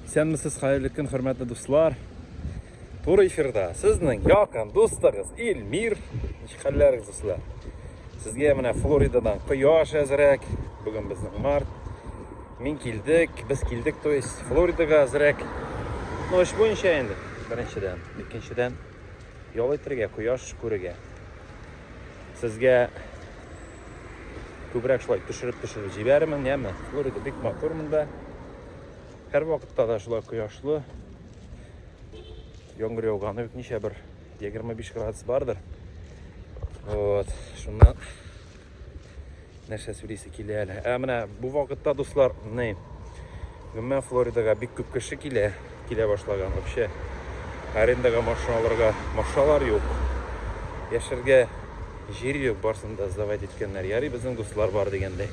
Исәнмесез, хәерле көн, хөрмәтле дуслар. Туры эфирда сезнең якын дустыгыз Илмир. Ничек хәлләрегез, дуслар? Сезгә менә Флоридадан кояш әзрәк. Бүген безнең март. Без килдек, то есть Флоридага әзрәк. Ну, эш буенча инде. Беренчедән, икенчедән ял итәргә, кояш күрергә. Сезгә күбрәк шулай төшереп җибәрәмен, яме. Флорида бик матур монда. Һәр вакытта да шулай кояшлы. Яңгыр яуганы юк, ничә бер 25 градус бардыр. Вот, шуннан нәрсә сөйлисе килә әле. Менә бу вакытта, дуслар, мен Флоридага бик күп кеше килә башлаган вообще. Арендага машиналар юк. Яшәргә жер юк, барсында сдавать иткәннәр. Ярый, безнең дуслар бар дигәндәй.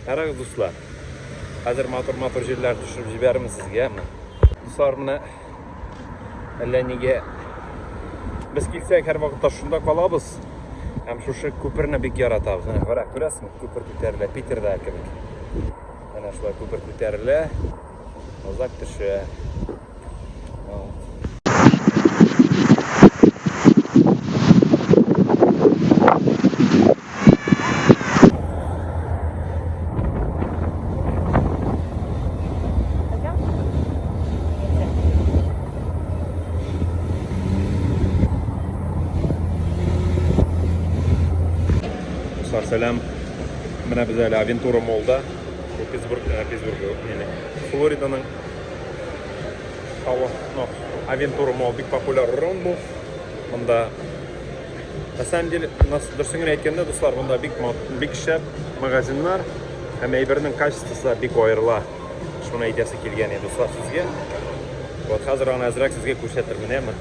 Карагыз, дуслар. Хәзер матур җирләр төшереп җибәрәм сезгә. Дуслар, менә әллә нигә без килсәк һәр вакытта шунда калабыз. Һәм шушы күперне бик яратабыз. Менә карак, күрәсезме? Күпер күтәрелә Питерда кебек. Менә шулай күпер күтәрелә. Озак төшә. Сәлам. Менә без әле Авентура Моллда, Флориданың Авентура Молл бик популяр урын бу. Монда на самом деле дөресен генә әйткәндә, дуслар, монда бик шәп магазиннар һәм әйбернең качествосы бик аерыла. Шуны әйтәсе килгән иде, дуслар, сезгә. Вот хәзер аны әзрәк сезгә күрсәтермен, әме.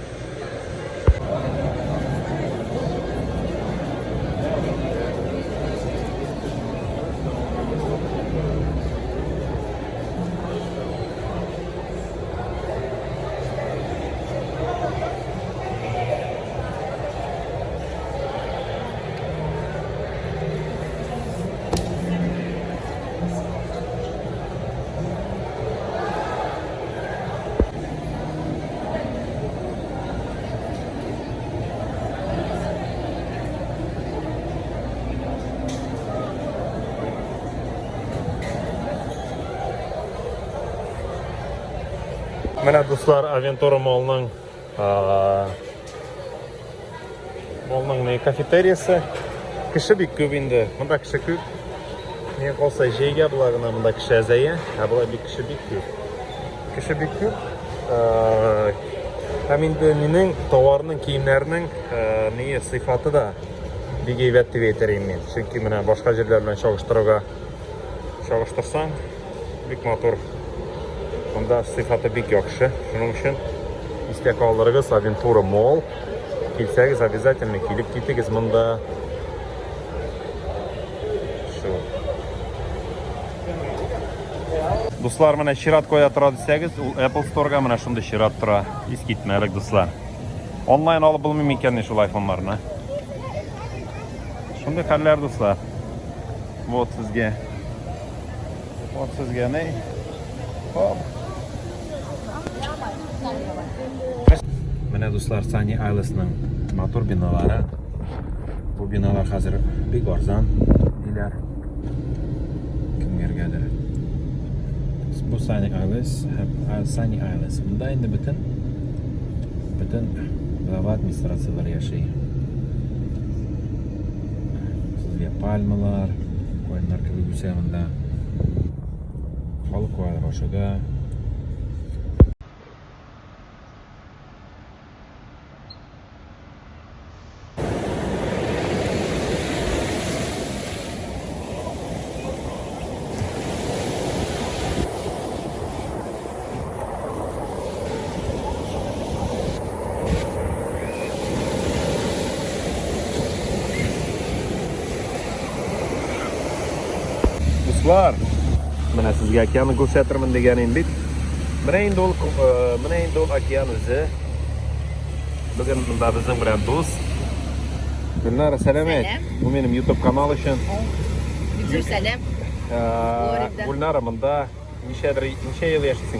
Менә, дуслар, Авентура Моллның кафетериясы. Кеше бик күп инде. Монда кеше күп. Мен калса җәйгә була гына монда кеше әзәя. Була бик кеше бик күп. Кеше бик күп. Һәм инде минең товарның, киемнәрнең сыйфаты да бик әйбәт дип әйтәм мин. Чөнки менә башка җирләр белән чагыштырсаң, бик матур. Монда сыйфаты бик яхшы. Шуның өчен истә калдырыгыз, Авентура Молл. Килсәгез, обязательно килеп китегез монда. Дуслар, менә чират куя тора дисәгез, ул Apple Store'га менә шундый чират тора. Искитмәлек, дуслар. Онлайн алып булмый микәнни шул айфоннарны. Шундый хәлләр, дуслар. Вот сезгә. Хоп. Менә, дуслар, Sunny Islandsның матур биналары. Бу биналар хәзер бик арзан диләр. Кемгәргәдер. Бу Sunny Islands. Монда инде бөтен глава администрацияләр яши. Сезгә пальмалар, коеннар кебек үсә монда. Халык куя башлады. Дуслар, менә сезгә океанны күрсәтермен дигәнем бит. Менә инде ул океан үзе. Бүген монда безнең белән дус. Гөлнара, сәламәт. Бу минем YouTube канал өчен. Сәлам. Гульнара монда Neçə yıl yaşasın?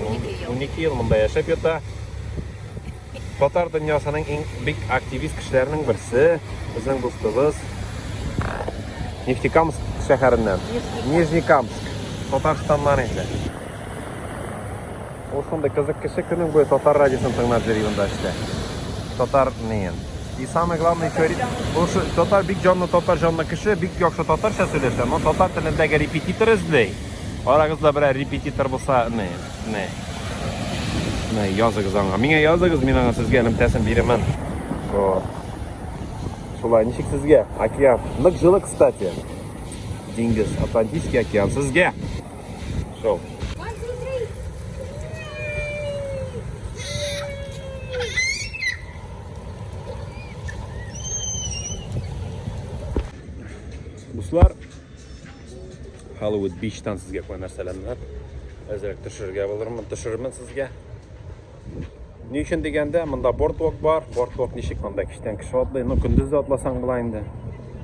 12 yıl mında yaşap yata. Tatar dünyasının en büyük aktivist kişilerinin birisi. Bizim dostumuz. Neftekamsk şehrinden. Nijnikamsk. Tatarstan'dan ise. O sonda kızık kişi günün boyu Tatar radyosunu tınlar жүргенде işte. Tatar neyin? И самое главное, говорит, Tatar big canlı Tatar canlı kişi, big yoksa Tatarça söylerse, но Tatar tilindeki repetitor izley. Aragızda bir repetitor bulsa ne yazıgız аңа. Миңа yazıgız, мен аңа sizge ілімтәсін беремін. Шулай, ничек sizge? Океан. Нык жылы, кстати. Диңгіз, Атлантический океан. Sizge. Шоу. Dostlar, Hollywood Beach'tan sizge koy narsalarni azroq tushirman sizge. Ne üçün degende, mında boardwalk var. Boardwalk nişik, mında kişiden kişi atlayın. O gündüz de atlasan bulayında.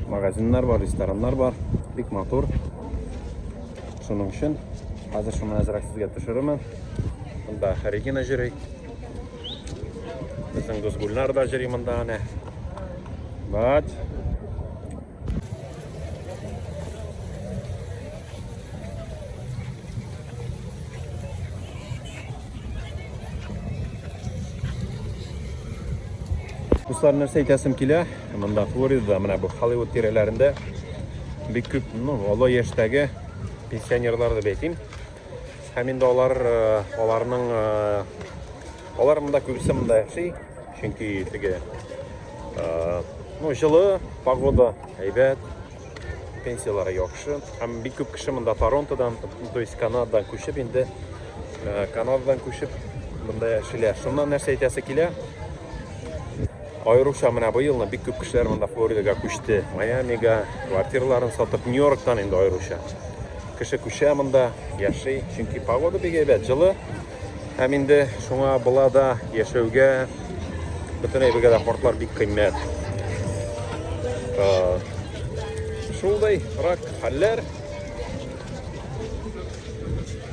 Magazinler var, restoranlar var. Big motor. Şunun için hazır şunu azroq sizge tushiraman. Mında Regina jüri. Bizim Gulnar da jüri mında ne. Bak. Dostlar, narsa aytasım kela, mında Floridada, mana bu Hollywood tiralarında bir köp, ola yaşdagi pensionerlarni aytayım. Hem de olar mında köpüsü mında yaşay. Çünkü жылы, погода heybet, pensiyalara yaxşı. Hem bir köp kişi mında Toronto'dan, то есть Kanadadan köçüp, indi Kanadadan köçüp mında yaşaylar. Şundan narsa aytası kela. Ayrıca mana bu yılda bir köp kişiler mında Florida'ga köçtü. Miami'ga kvartiralarını satıp New York'tan indi ayrıca. Kişi köçe mında yaşay. Çünkü погода bek heybet, жылы. Hem indi şuna bulada yaşauga bütün evige de portlar bek kıymet. Şulday rak haller.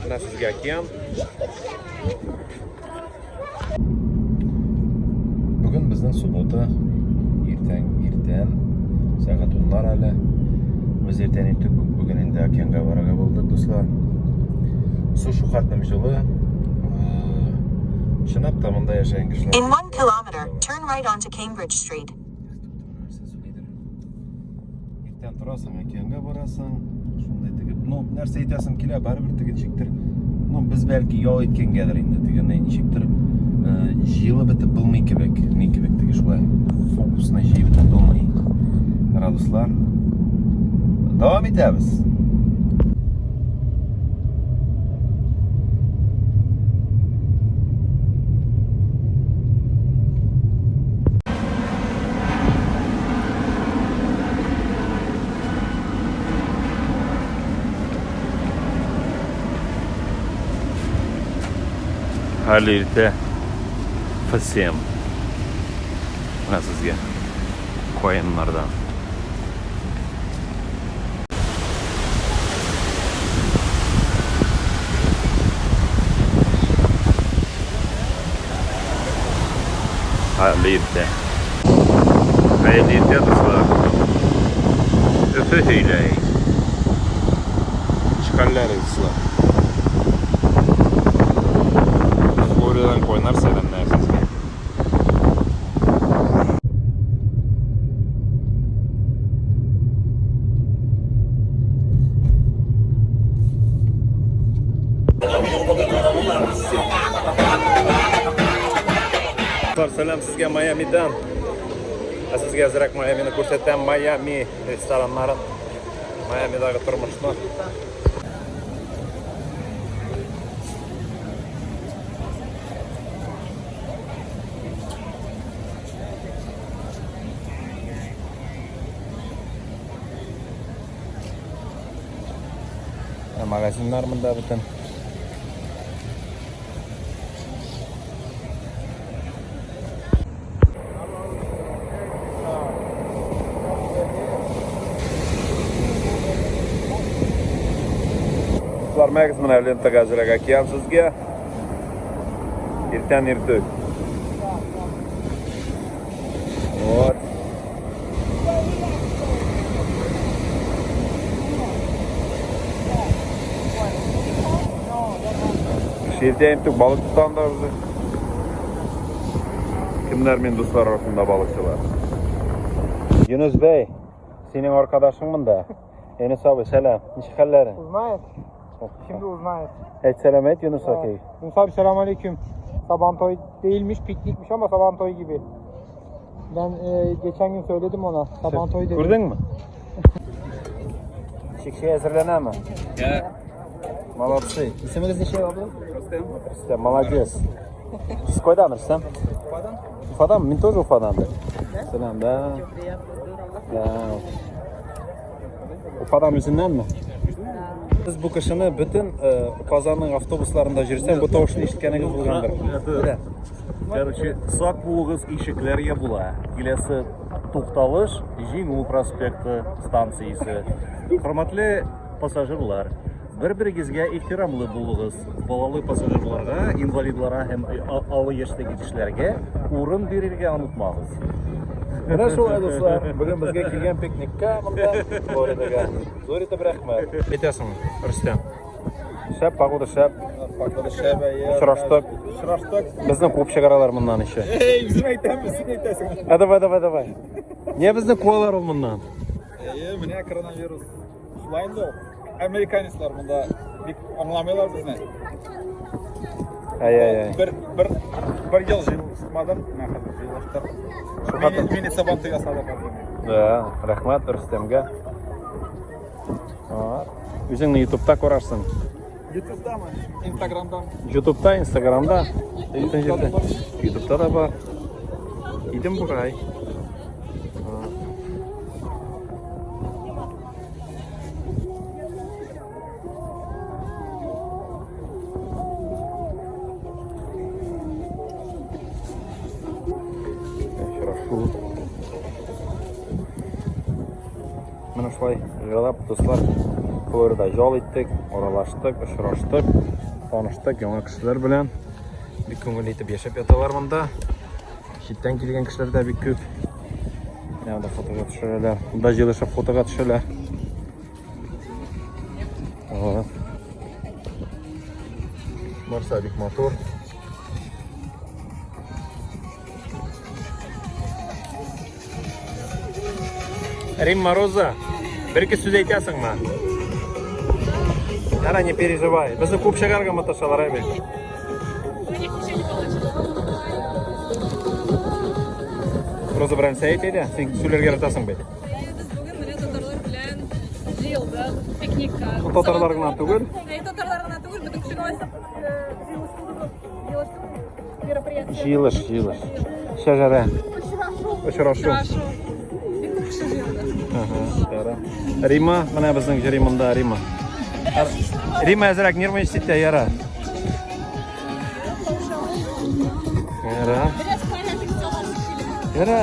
Buna sizge okyan. Bugün bizden subota erten saat 10'lar hali. Biz erten ettik, bugün indi okyanga baraga boldik dostlar. Su şu katlam jılı. Şınap tamında yaşayan kişiler. In 1 kilometer, turn right onto Cambridge Street. Erten turasın, okyanga barasın. Şunday tigip, narsa aytasım kela, baribir tiginchiktir. Biz belki yol etkengedir endi tiganday nechikdir. Jili bitib bilmay kebek, ne kebek tigi shulay. Fokusni jiy bitib bilmay. Mana do'stlar, davom etamiz. Halil'de Fasim. Nasıl sizge? Koyunlardan. Halil'de. Halil'de dostlar. Öfü hüyley. Çıkarlar dostlar. Buradan koynar selamlar sizge. Selam sizge Miami'dan. Sizge azroq Miami'ni ko'rsataman. Miami restoranlari. Miami'dagi turmushni. Magazinlar bunda bütün. bermeg'iz mana lentaga ajrak akam sizga. Ertan ertak. Вот. Şehirde emtik balık tutanlar bizi. Kimler men dostlar arasında balıkçılar? Yunus Bey, senin arkadaşın da. Enes abi selam. Nice hallerin? Uzmayet. Şimdi uzmayet. Et selam et Yunus Akey. Yunus abi selamünaleyküm. Sabantoy değilmiş, piknikmiş ama Sabantoy gibi. Ben geçen gün söyledim ona. Sabantoy dedim. Gördün mü? Şekşeye hazırlanan mı? Ya. Молодцы. İsminiz ne şey abla? Рустем, молодец. С koydan Rüstem? Ufadan mı? Ben тоже Ufadan'dır. Selam da. Ya. Ufadan yüzünden mi? Biz bu kışını bütün Kazan'ın avtobuslarında жүрсем, bu tovushni eshitganingiz bo'lgandir. Короче, сак булыгыз ишекләргә була. Киләсе тукталыш Җиңү проспекты станциясе. Хөрмәтле пассажирлар, бер-берегезгә ихтирамлы булыгыз. Балалы пассажирларга, инвалидларга һәм авыр яшьтәге кешеләргә урын бирергә онытмагыз. Менә шулай дуслар, бүген безгә килгән пикникка монда Флоридаga. Зур итеп рәхмәт. Әйтәсеңме, Рөстәм? Шәп, погода шәп. Pagada şebe ya. Очраштык. Şıraştık. Безнең куып чыгаралар моннан ишә. Ey bizim aytamiz, sen aytasın. Давай. Не безне куалар ул моннан? Менә коронавирус. Шулай инде. Американецлар монда бик аңламыйлар безне. Ай. Bir yıl җыелмадым, мен хәзер җыелыштым. Мини Сабантуйга садак алдым. Да, рәхмәт Рөстәмгә. Үзеңне YouTube'та күрәрсең. YouTube'damı? Instagram'dan. YouTube'da, Instagram'da. YouTube'da da var. Gidim buraya. Хорошо. Mana şulay yığılab dostlar, Florida yol etdik, oralaştık, uçraştık, tanıştık яңа кешеләр белән. Бик күңел итеп яшәп яталар монда. Читтән килгән кешеләр дә бик күп. Менә фотога төшерәләр. Монда җыелышып фотога төшәләр. Марса бик мотор. Рим Мороза, bir-iki söz әйтәсеңме? Ара, не переживай. Безне күп шәгәргә маташалар әбе. Роза белән сәйт иде. Син сүләргә ятасың бит. Biz bugün менә татарлар белән җыелдык, пикникка. Татарлар гына түгел. Татарлар гына түгел, бөтен кеше кайсы мероприятие. Җыелыш. Шәҗәрә. Очрашу. Бик күп кеше җыелды. Рима, менә безнең җыримында Рима. Рима әзрәк нервничать итә, яра. Яра. Яра.